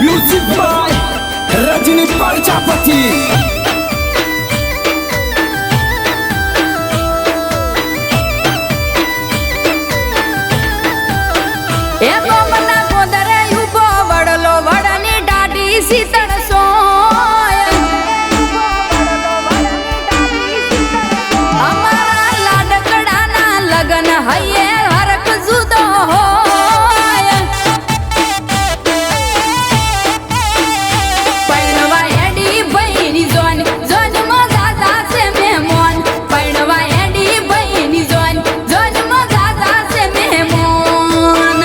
Music by Rajni Prajapati. शीतल सोय हमारा लाडकड़ा ना लगन है हरक जुदो होय पैणवा एडी बहिनी जोन जोन मजाजा से मेहमान पैणवा एडी बहिनी जोन जोन मजाजा से मेहमान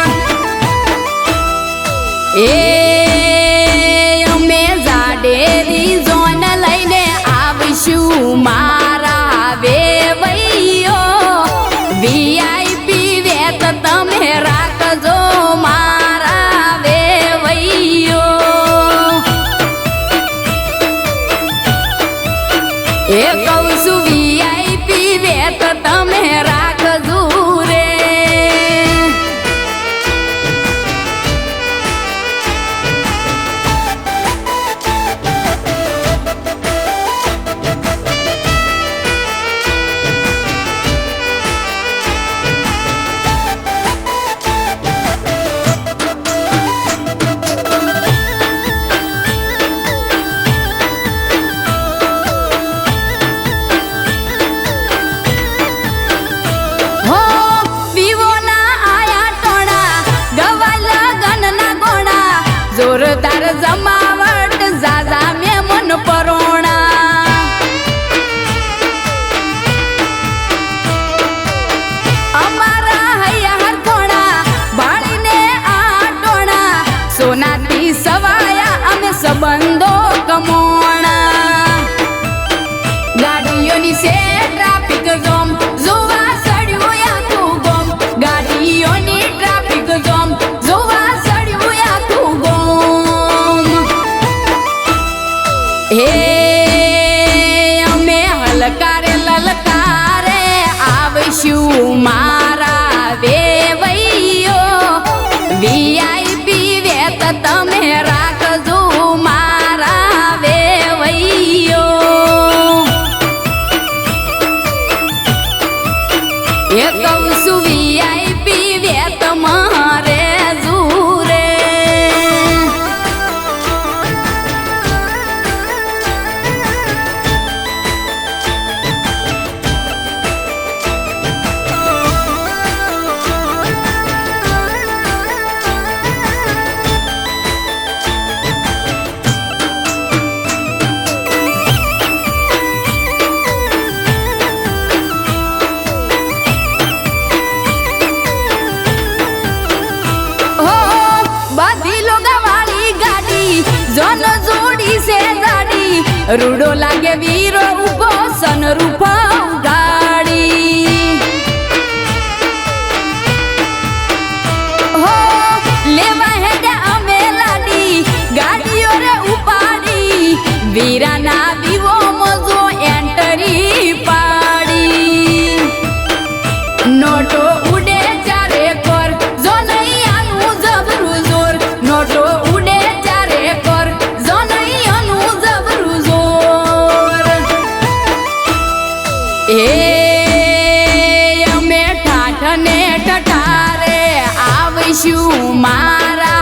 मारा वेवैयो वीआईपी वेत तमे राखजो मारा वेवैयो ए कौसु वीआईपी वेत तमे राखजो रे जोरदार जमावट जाजा में मन परोणा अमारा हैया हर कोणा भाड़ी ने आटोणा सोनाती सवाया अमे संबंधो कमोणा गाड़ियों से ट्रैफिक जोम जुवा सड़ियो या तू गोम गाड़ियों ट्रैफिक जोम जुवा अमे हलकारे ललकारे आवशु मारा वेवैयो वीआईपी वेत तमे राखजो मारा वेवैयो ए कौसु वीआईपी वेत मारे जूरे जन जोड़ी से गाड़ी रूडो लागे वीरो उबो सन रूपा गाड़ी हो लेवा है दे अमेलाडी गाड़ियों रे उपाड़ी वीरा ना विवो मजो एंटरी पाड़ी नोटो उड़े चारे कर जो नहीं आनु जबरू जोर नोटो उड़े अमे ठाठने ठठारे आवशु मारा